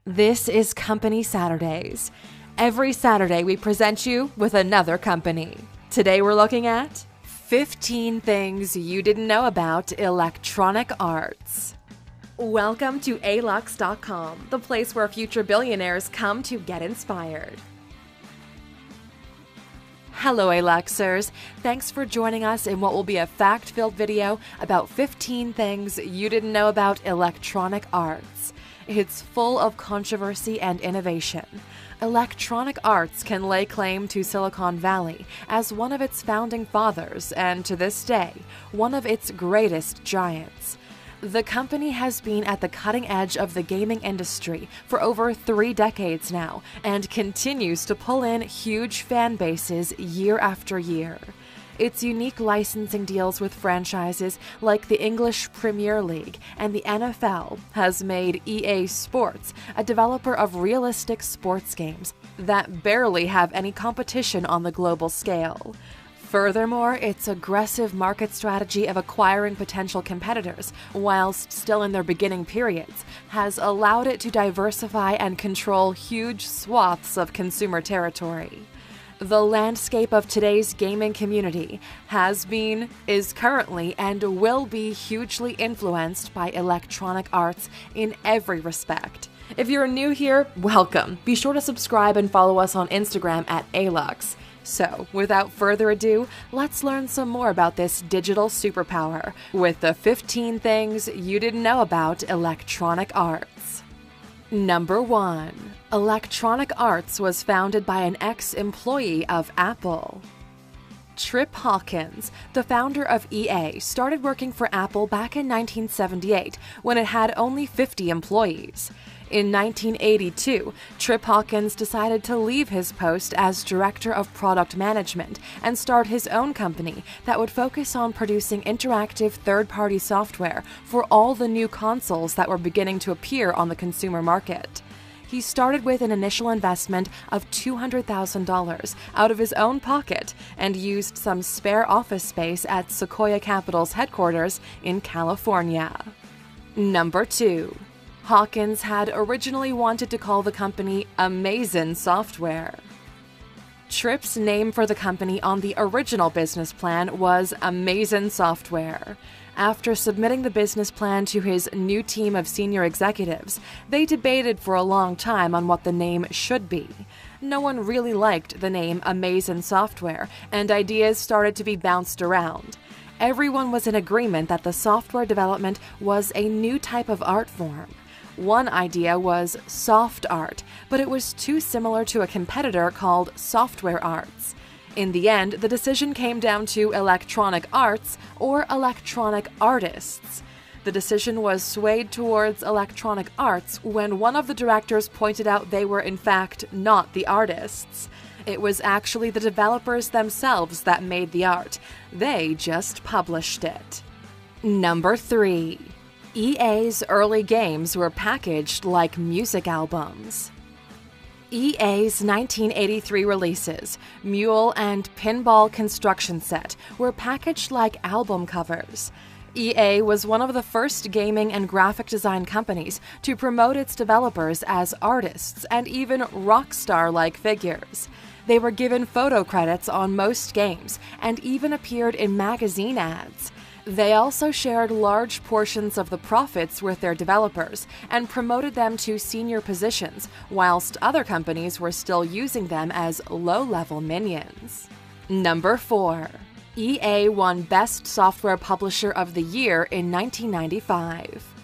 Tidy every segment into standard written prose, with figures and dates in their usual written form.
This is Company Saturdays. Every Saturday we present you with another company. Today we're looking at 15 things you didn't know about Electronic Arts. Welcome to alux.com, the place where future billionaires come to get inspired. Hello Aluxers, thanks for joining us in what will be a fact-filled video about 15 things you didn't know about Electronic Arts. It's full of controversy and innovation. Electronic Arts can lay claim to Silicon Valley as one of its founding fathers and, to this day, one of its greatest giants. The company has been at the cutting edge of the gaming industry for over 3 decades now and continues to pull in huge fan bases year after year. Its unique licensing deals with franchises like the English Premier League and the NFL has made EA Sports a developer of realistic sports games that barely have any competition on the global scale. Furthermore, its aggressive market strategy of acquiring potential competitors whilst still in their beginning periods has allowed it to diversify and control huge swaths of consumer territory. The landscape of today's gaming community has been, is currently, and will be hugely influenced by Electronic Arts in every respect. If you're new here, welcome. Be sure to subscribe and follow us on Instagram at Alux. So, without further ado, let's learn some more about this digital superpower with the 15 things you didn't know about Electronic Arts. Number 1. Electronic Arts was founded by an ex-employee of Apple. Trip Hawkins, the founder of EA, started working for Apple back in 1978 when it had only 50 employees. In 1982, Trip Hawkins decided to leave his post as Director of Product Management and start his own company that would focus on producing interactive third-party software for all the new consoles that were beginning to appear on the consumer market. He started with an initial investment of $200,000 out of his own pocket and used some spare office space at Sequoia Capital's headquarters in California. Number 2. Hawkins had originally wanted to call the company Amazon Software. Tripp's name for the company on the original business plan was Amazon Software. After submitting the business plan to his new team of senior executives, they debated for a long time on what the name should be. No one really liked the name Amazon Software, and ideas started to be bounced around. Everyone was in agreement that the software development was a new type of art form. One idea was soft art, but it was too similar to a competitor called Software Arts. In the end, the decision came down to Electronic Arts or Electronic Artists. The decision was swayed towards Electronic Arts when one of the directors pointed out they were in fact not the artists. It was actually the developers themselves that made the art. They just published it. Number 3. EA's early games were packaged like music albums. EA's 1983 releases, Mule and Pinball Construction Set, were packaged like album covers. EA was one of the first gaming and graphic design companies to promote its developers as artists and even rock star-like figures. They were given photo credits on most games and even appeared in magazine ads. They also shared large portions of the profits with their developers and promoted them to senior positions, whilst other companies were still using them as low-level minions. Number 4. EA won Best Software Publisher of the Year in 1995.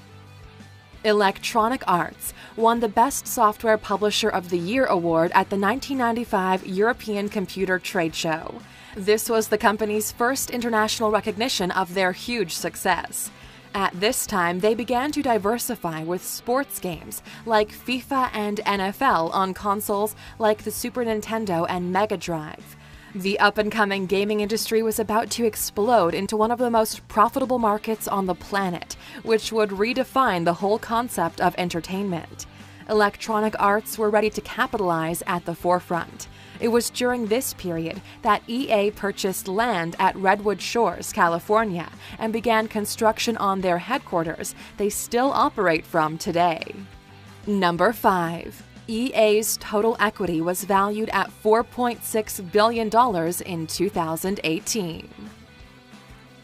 Electronic Arts won the Best Software Publisher of the Year award at the 1995 European Computer Trade Show. This was the company's first international recognition of their huge success. At this time, they began to diversify with sports games like FIFA and NFL on consoles like the Super Nintendo and Mega Drive. The up-and-coming gaming industry was about to explode into one of the most profitable markets on the planet, which would redefine the whole concept of entertainment. Electronic Arts were ready to capitalize at the forefront. It was during this period that EA purchased land at Redwood Shores, California, and began construction on their headquarters they still operate from today. Number 5. EA's total equity was valued at $4.6 billion in 2018.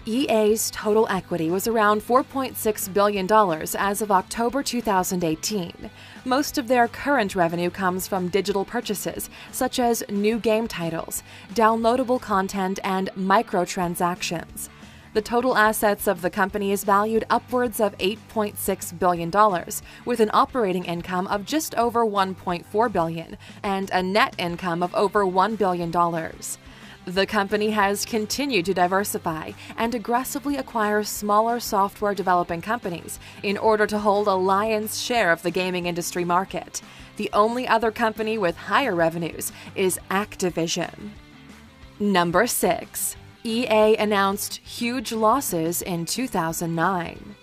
EA's total equity was around $4.6 billion as of October 2018. Most of their current revenue comes from digital purchases, such as new game titles, downloadable content, and microtransactions. The total assets of the company is valued upwards of $8.6 billion, with an operating income of just over $1.4 billion and a net income of over $1 billion. The company has continued to diversify and aggressively acquire smaller software developing companies in order to hold a lion's share of the gaming industry market. The only other company with higher revenues is Activision. Number 6. EA announced huge losses in 2009.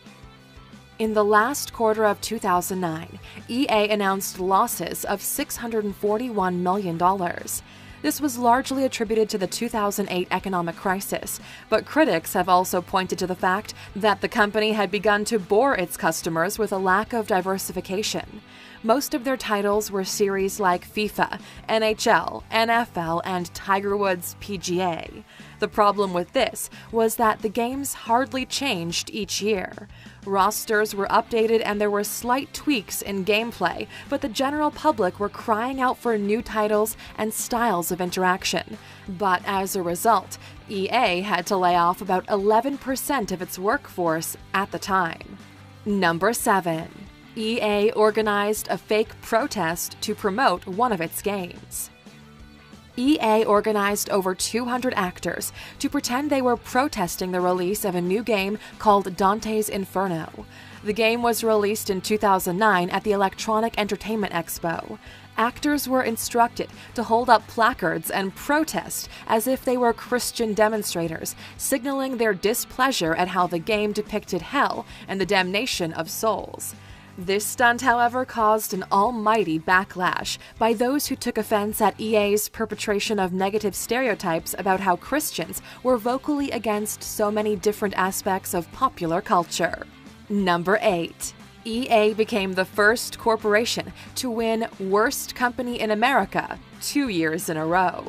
In the last quarter of 2009, EA announced losses of $641 million. This was largely attributed to the 2008 economic crisis, but critics have also pointed to the fact that the company had begun to bore its customers with a lack of diversification. Most of their titles were series like FIFA, NHL, NFL, and Tiger Woods PGA. The problem with this was that the games hardly changed each year. Rosters were updated and there were slight tweaks in gameplay, but the general public were crying out for new titles and styles of interaction. But as a result, EA had to lay off about 11% of its workforce at the time. Number 7. EA organized a fake protest to promote one of its games. EA organized over 200 actors to pretend they were protesting the release of a new game called Dante's Inferno. The game was released in 2009 at the Electronic Entertainment Expo. Actors were instructed to hold up placards and protest as if they were Christian demonstrators, signaling their displeasure at how the game depicted hell and the damnation of souls. This stunt, however, caused an almighty backlash by those who took offense at EA's perpetration of negative stereotypes about how Christians were vocally against so many different aspects of popular culture. Number 8. EA became the first corporation to win Worst Company in America 2 years in a row.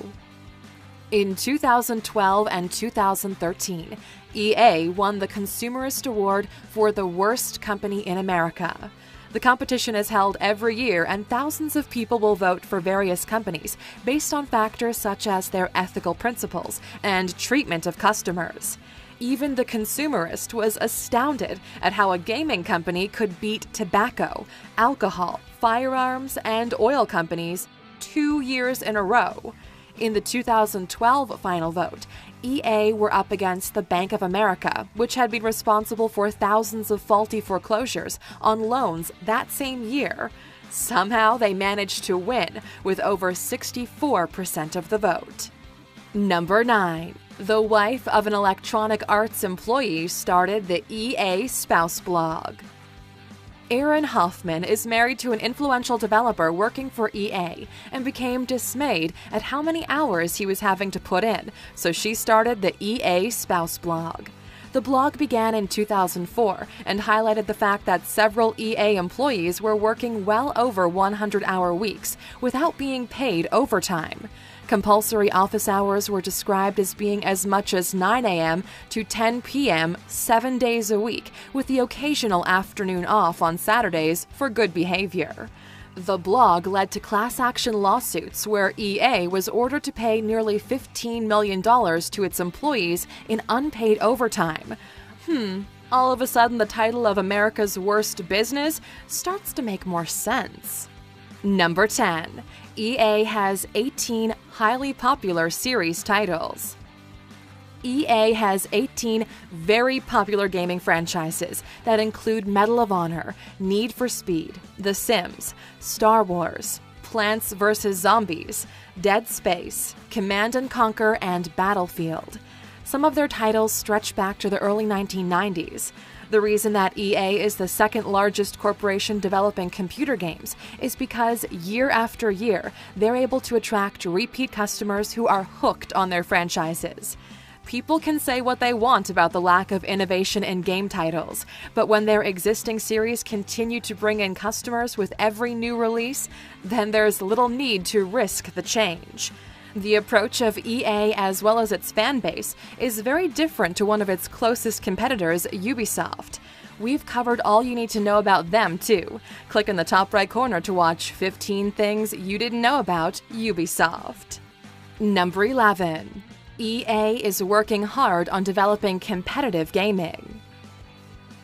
In 2012 and 2013, EA won the Consumerist Award for the Worst Company in America. The competition is held every year, and thousands of people will vote for various companies based on factors such as their ethical principles and treatment of customers. Even The Consumerist was astounded at how a gaming company could beat tobacco, alcohol, firearms, and oil companies 2 years in a row. In the 2012 final vote, EA were up against the Bank of America, which had been responsible for thousands of faulty foreclosures on loans that same year. Somehow they managed to win with over 64% of the vote. Number 9. The wife of an Electronic Arts employee started the EA Spouse blog. Aaron Hoffman is married to an influential developer working for EA and became dismayed at how many hours he was having to put in, so she started the EA Spouse blog. The blog began in 2004 and highlighted the fact that several EA employees were working well over 100-hour weeks without being paid overtime. Compulsory office hours were described as being as much as 9 a.m. to 10 p.m. 7 days a week, with the occasional afternoon off on Saturdays for good behavior. The blog led to class action lawsuits where EA was ordered to pay nearly $15 million to its employees in unpaid overtime. All of a sudden the title of America's Worst Business starts to make more sense. Number 10. EA has 18 highly popular series titles. EA has 18 very popular gaming franchises that include Medal of Honor, Need for Speed, The Sims, Star Wars, Plants vs. Zombies, Dead Space, Command & Conquer, and Battlefield. Some of their titles stretch back to the early 1990s. The reason that EA is the second largest corporation developing computer games is because year after year, they're able to attract repeat customers who are hooked on their franchises. People can say what they want about the lack of innovation in game titles, but when their existing series continue to bring in customers with every new release, then there's little need to risk the change. The approach of EA, as well as its fan base, is very different to one of its closest competitors, Ubisoft. We've covered all you need to know about them, too. Click in the top right corner to watch 15 things you didn't know about Ubisoft. Number 11. EA is working hard on developing competitive gaming.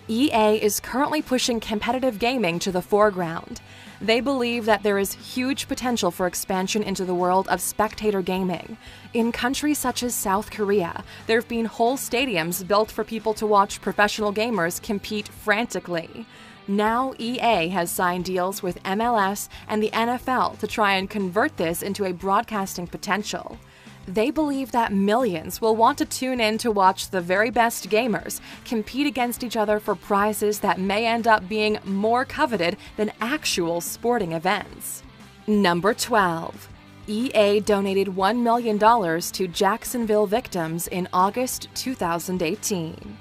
EA is currently pushing competitive gaming to the foreground. They believe that there is huge potential for expansion into the world of spectator gaming. In countries such as South Korea, there have been whole stadiums built for people to watch professional gamers compete frantically. Now EA has signed deals with MLS and the NFL to try and convert this into a broadcasting potential. They believe that millions will want to tune in to watch the very best gamers compete against each other for prizes that may end up being more coveted than actual sporting events. Number 12. EA donated $1 million to Jacksonville victims in August 2018.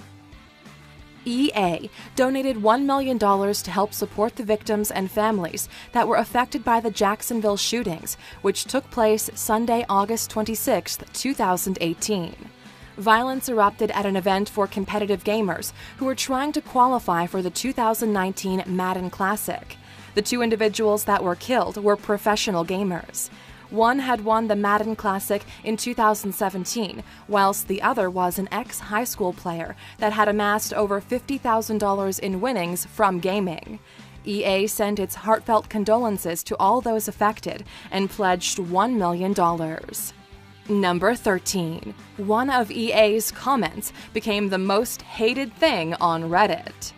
EA donated $1 million to help support the victims and families that were affected by the Jacksonville shootings, which took place Sunday, August 26, 2018. Violence erupted at an event for competitive gamers who were trying to qualify for the 2019 Madden Classic. The two individuals that were killed were professional gamers. One had won the Madden Classic in 2017, whilst the other was an ex-high school player that had amassed over $50,000 in winnings from gaming. EA sent its heartfelt condolences to all those affected and pledged $1 million. Number 13. One of EA's comments became the most hated thing on Reddit.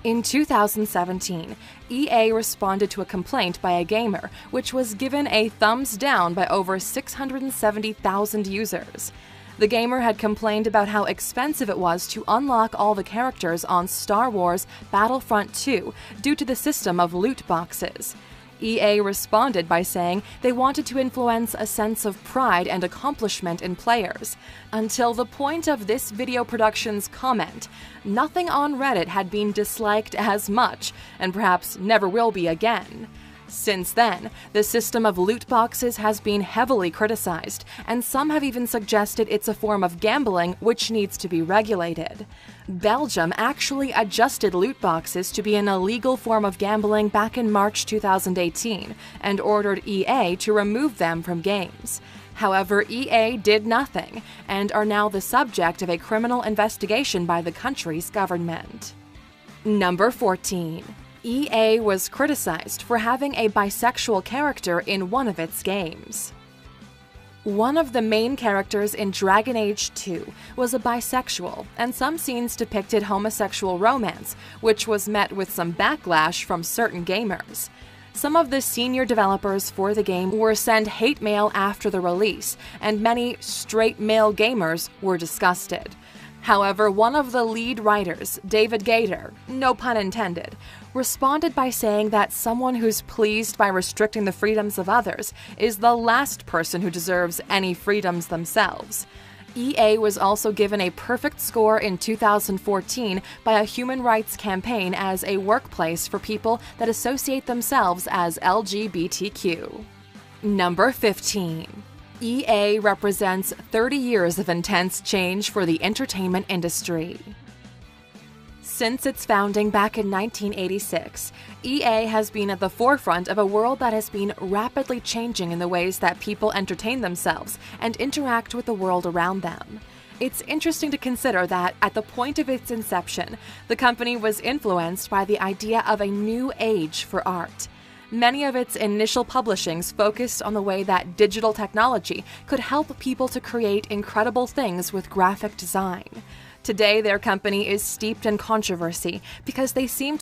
In 2017, EA responded to a complaint by a gamer, which was given a thumbs down by over 670,000 users. The gamer had complained about how expensive it was to unlock all the characters on Star Wars Battlefront 2 due to the system of loot boxes. EA responded by saying they wanted to influence a sense of pride and accomplishment in players. Until the point of this video production's comment, nothing on Reddit had been disliked as much, and perhaps never will be again. Since then, the system of loot boxes has been heavily criticized, and some have even suggested it's a form of gambling which needs to be regulated. Belgium actually adjusted loot boxes to be an illegal form of gambling back in March 2018 and ordered EA to remove them from games. However, EA did nothing and are now the subject of a criminal investigation by the country's government. Number 14. EA was criticized for having a bisexual character in one of its games. One of the main characters in Dragon Age 2 was a bisexual, and some scenes depicted homosexual romance, which was met with some backlash from certain gamers. Some of the senior developers for the game were sent hate mail after the release, and many straight male gamers were disgusted. However, one of the lead writers, David Gator, no pun intended, responded by saying that someone who's pleased by restricting the freedoms of others is the last person who deserves any freedoms themselves. EA was also given a perfect score in 2014 by a human rights campaign as a workplace for people that associate themselves as LGBTQ. Number 15. EA represents 30 years of intense change for the entertainment industry. Since its founding back in 1986, EA has been at the forefront of a world that has been rapidly changing in the ways that people entertain themselves and interact with the world around them. It's interesting to consider that at the point of its inception, the company was influenced by the idea of a new age for art. Many of its initial publishings focused on the way that digital technology could help people to create incredible things with graphic design. Today, their company is steeped in controversy because they seem